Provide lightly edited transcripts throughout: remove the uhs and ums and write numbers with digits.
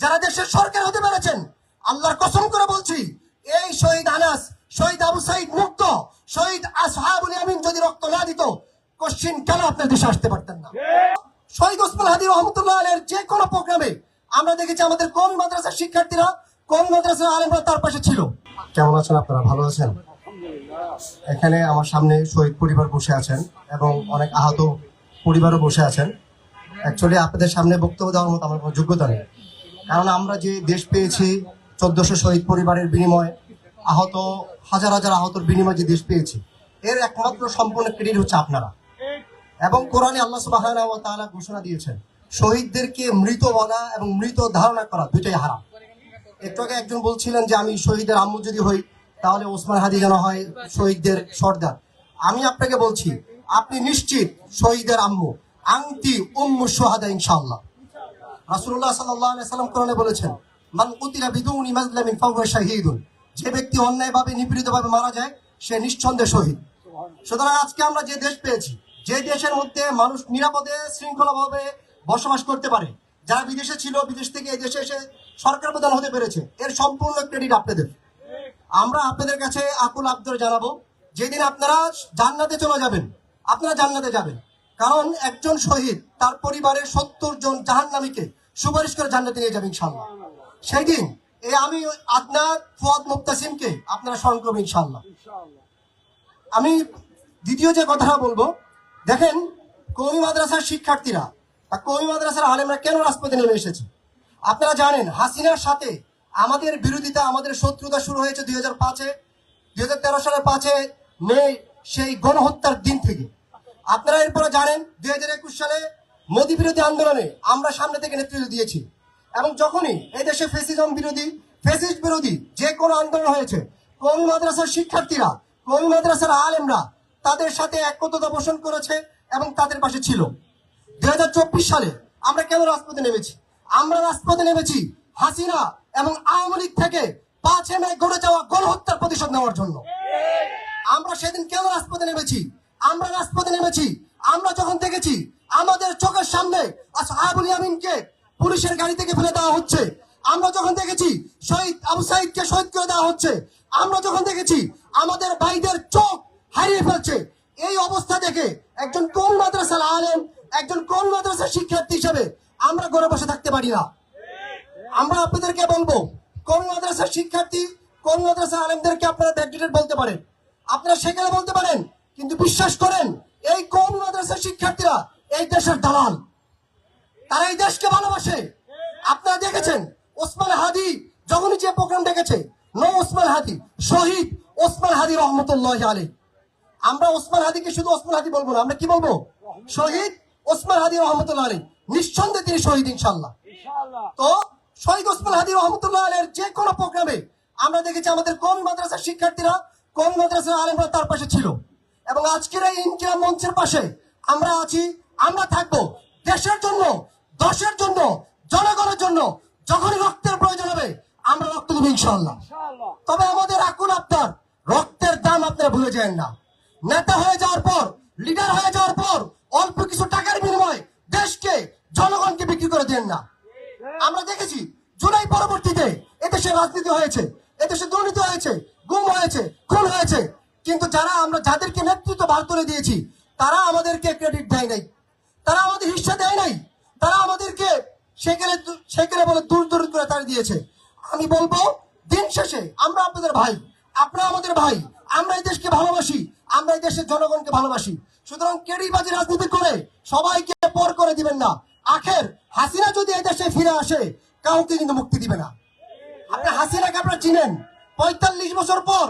যারা দেশের সরকার হতে পেরেছেন, আল্লাহর কসম করে বলছি, এই শহীদ আনাস, শহীদ আবু সাইদ মুক্ত, শহীদ আসহাবুল ইয়ামিন যদি রক্ত না দিত, কোশ্চিন কেন আপনার দেশে আসতে পারতেন না? শহীদ ওসমান হাদি রহমতুল্লাহ আলাইহির যে কোনো প্রোগ্রামে আমরা দেখেছি আমাদের কোন মাদ্রাসার শিক্ষার্থীরা, কোন মাদ্রাসার আলেমরা তার পাশে ছিল। কেমন আছেন আপনারা? ভালো আছেন? এখানে আমার সামনে শহীদ পরিবার বসে আছেন এবং অনেক আহত পরিবারও বসে আছেন। অ্যাকচুয়ালি আপনাদের সামনে বক্তব্য দেওয়ার মতো আমার কোনো যোগ্যতা নেই, কারণ আমরা যে দেশ পেয়েছি 1400 শহীদ পরিবারের বিনিময়ে, আহত হাজার হাজার আহতর বিনিময়ে যে দেশ পেয়েছি, এর একমাত্র সম্পূর্ণ ক্রেডিট হচ্ছে আপনারা। এবং কোরআনে আল্লাহ সুবহানাহু ওয়া তাআলা ঘোষণা দিয়েছেন, শহীদদেরকে মৃত বলা এবং মৃত ধারণা করা দুইটাই হারাম। একটু আগে একজন বলছিলেন যে আমি শহীদের আম্মু যদি হই তাহলে ওসমান হাদি যেন হয় শহীদদের সর্দার। আমি আপনাকে বলছি, আপনি নিশ্চিত শহীদের আম্মু, আংটি উম্মু শুহাদা ইনশাআল্লাহ। রাসূলুল্লাহ সাল্লাল্লাহু আলাইহি সাল্লাম কোরআনে বলেছেন, মান কুতিলা বিদুনি মাজলামিন ফাহুয়া শাহীদুন, যে ব্যক্তি অন্যায়ভাবে নিপীড়িতভাবে মারা যায় সে নিঃসন্দেহে শহীদ। সুতরাং আজকে আমরা যে দেশ পেয়েছি, যে দেশের মধ্যে মানুষ নিরাপদে শৃঙ্খলাভাবে বসবাস করতে পারে, যারা বিদেশে ছিল বিদেশ থেকে এই দেশে এসে সরকার প্রধান হতে পেরেছে, এর সম্পূর্ণ ক্রেডিট আপনাদের। আমরা আপনাদের কাছে আকুল আবদার জানাবো, যেদিন আপনারা জান্নাতে চলে যাবেন, আপনারা জান্নাতে যাবেন, কারণ একজন শহীদ তার পরিবারের 70 জন জাহান্নামীকে সুপারিশ করে জান্নাতে নিয়ে যাবে ইনশাআল্লাহ। সেই দিন এই আমি আদনান ফুয়াদ মুক্তাসিমকে আপনারা স্মরণ করবেন ইনশাআল্লাহ। আমি দ্বিতীয় যে কথাটা বলবো, দেখেন কওমি মাদ্রাসার শিক্ষার্থীরা বা কওমি মাদ্রাসার আলেমরা কেন রাজপথে নেমে এসেছে। আপনারা জানেন হাসিনার সাথে আমাদের বিরোধিতা, আমাদের শত্রুতা শুরু হয়েছে 2013 সালের 5 মে, সেই গণহত্যার দিন থেকে। আপনারা এরপরে জানেন 2021 সালে মোদী বিরোধী আন্দোলনে আমরা সামনে থেকে নেতৃত্ব দিয়েছি, এবং যখনই এই দেশে ফ্যাসিস্ট বিরোধী যে কোনো আন্দোলন হয়েছে, কওমি মাদ্রাসার শিক্ষার্থীরা, কওমি মাদ্রাসার আলেমরা তাদের সাথে একত্রতা পোষণ করেছে এবং তাদের পাশে ছিল। 2024 সালে আমরা কেন রাজপথে নেমেছি? আমরা রাজপথে নেমেছি হাসিনা এবং আওয়ামী লীগ থেকে 5 মে ঘটে যাওয়া গণহত্যার প্রতিশোধ নেওয়ার জন্য। আমরা সেদিন কেন রাজপথে নেমেছি? আমরা রাজপথে নেমেছি আমরা যখন দেখেছি আমাদের চোখের সামনে আসহাবুল ইয়ামিনকে পুলিশের গাড়ি থেকে ফেলে দেওয়া হচ্ছে, আমরা যখন দেখেছি শহীদ আবু সাইদকে শহীদ করে দেওয়া হচ্ছে, আমরা যখন দেখেছি আমাদের ভাইদের চোখ হারিয়ে ফেলছে, এই অবস্থা দেখে একজন কোন মাদ্রাসার আলেম, একজন কোন মাদ্রাসার শিক্ষার্থী হিসেবে আমরা ঘরে বসে থাকতে পারি না। আমরা আপনাদেরকে বলবো, কোন মাদ্রাসার শিক্ষার্থী, কোন মাদ্রাসার আলেমদেরকে আপনারা ব্যাকডেটেড বলতে পারেন, আপনারা সেখানে বলতে পারেন, কিন্তু বিশ্বাস করেন এই কোন মাদ্রাসার শিক্ষার্থীরা এই দেশের দালাল, তারা এই দেশকে ভালোবাসে। আপনারা দেখেছেন ওসমান হাদি যখনই যে প্রোগ্রাম দেখেছে, নো ওসমান হাদি, শহীদ ওসমান হাদি রহমতুল্লাহি আলাইহি। আমরা ওসমান হাদিকে শুধু ওসমান হাদি বলবো না, আমরা কি বলবো? শহীদ ওসমান হাদি রহমতুল্লাহ আলাইহি। নিঃসন্দেহে তিনি শহীদ ইনশাআল্লাহ। তো শহীদ ওসমান হাদি রহমতুল্লাহ আলাইহির যে কোনো প্রোগ্রামে আমরা দেখেছি আমাদের কোন মাদ্রাসার শিক্ষার্থীরা, কোন মাদ্রাসার আলেমরা তার পাশে ছিল, এবং আজকের এই ইনকিলাব মঞ্চের পাশে আমরা আছি, আমরা থাকবো দেশের জন্য, দেশের জন্য, জনগণের জন্য। যখনই রক্তের প্রয়োজন হবে আমরা রক্ত দেব ইনশাআল্লাহ। তবে আমাদের আকুল আবদার, রক্তের দাম আপনারা ভুলে যাবেন না। নেতা হয়ে যাওয়ার পর, লিডার হয়ে যাওয়ার পর অল্প কিছু টাকার বিনিময়ে দেশকে, জনগণকে বিক্রি করে দেন না। আমরা দেখেছি জুলাই পরবর্তীতে এদেশে রাজনীতি হয়েছে, এদেশে দুর্নীতি হয়েছে, গুম হয়েছে, খুন হয়েছে, কিন্তু আমরা যাদেরকে নেতৃত্ব ভার করে দিয়েছি তারা আমাদেরকে ক্রেডিট দেয় নাই, তারা আমাদের হিস্সা দেয় নাই, তারা আমাদেরকে সেখানে বলে দূর দূর করে তাড়িয়ে দিয়েছে। আমি বলবো দিন শেষে আমরা আপনাদের ভাই, আপনারা আমাদের ভাই, আমরা এই দেশকে ভালোবাসি, আমরা এই দেশের জনগণকে ভালোবাসি। সুতরাং কেডিবাজি রাজনীতি করে সবাইকে পর করে দিবেন না। আখের হাসিনা যদি এই দেশে ফিরে আসে কাউকে কিন্তু মুক্তি দিবে না। আপনি হাসিনাকে আপনারা চিনেন, 45 বছর পর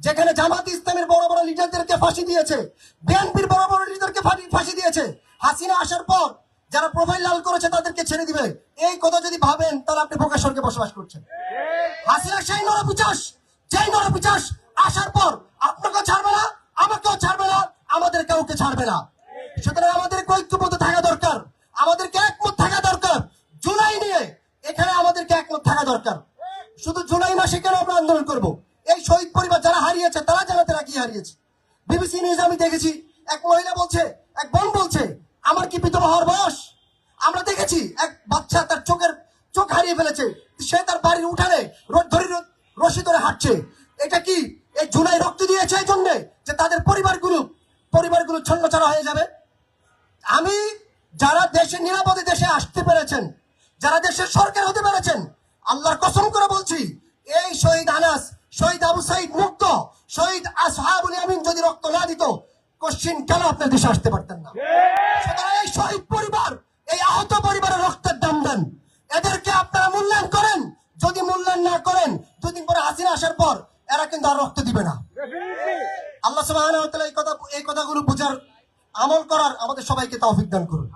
যেখানে জামাত ইসলামের বড় বড় লিডারদেরকে ফাঁসি দিয়েছে, বিএনপির বড় বড় লিডারকে ফাঁসি দিয়েছে, হাসিনা আসার পর যারা প্রোফাইল লাল করেছে তাদেরকে ছেড়ে দিবে, এই কথা যদি ভাবেন তাহলে আপনি বোকা স্বর্গে বসবাস করছেন। হাসিনা সেই নরপিচাস, যেই নরপিচাস আসার পর আপনাকেও ছাড়বে না, আমাকেও ছাড়বে না, আমাদের কাউকে ছাড়বে না। সুতরাং আমাদের ঐক্যবদ্ধ থাকা দরকার, আমাদেরকে একমত থাকা দরকার। জুলাই নিয়ে এখানে আমাদেরকে একমত থাকা দরকার। শুধু জুলাই মাসে কেন আমরা আন্দোলন করব? এই শহীদ পরিবার যারা হারিয়েছে তারা জানে তারা কি হারিয়েছে। বিবিসি নিউজ আমি দেখেছি, এক মহিলা বলছে, এক বোন বলছে, আমার কি বিধবা হওয়ার বয়স? আমরা দেখেছি এক বাচ্চা তার চোখ হারিয়ে ফেলেছে, সে তার বাড়ির উঠানে রশি ধরে হাঁটছে। এটা কি এই জুলাই রক্ত দিয়েছে এই জন্যে যে তাদের পরিবারগুলো ছন্নছাড়া হয়ে যাবে? আমি যারা দেশে নিরাপদে দেশে আসতে পেরেছেন, যারা দেশের সরকার হতে পেরেছেন, আল্লাহর কসম করে বলছি, এই শহীদ আনাস, শহীদ আবু সাইদ মুক্ত, শহীদ আসহাবুল ইয়ামিন যদি রক্ত না দিত, কোশ্চিন কেন আপনার দেশে আসতে পারতেন না? সুতরাং এই শহীদ পরিবার, এই আহত পরিবারের রক্তের দাম দেন। এদেরকে আপনারা মূল্যায়ন করেন। যদি মূল্যায়ন না করেন, দুদিন পরে হাসিনা আসার পর এরা কিন্তু আর রক্ত দিবে না। আল্লাহ সুবহানাহু ওয়া তাআলা এই কথাগুলো বোঝার, আমল করার আমাদের সবাইকে তৌফিক দান করুন।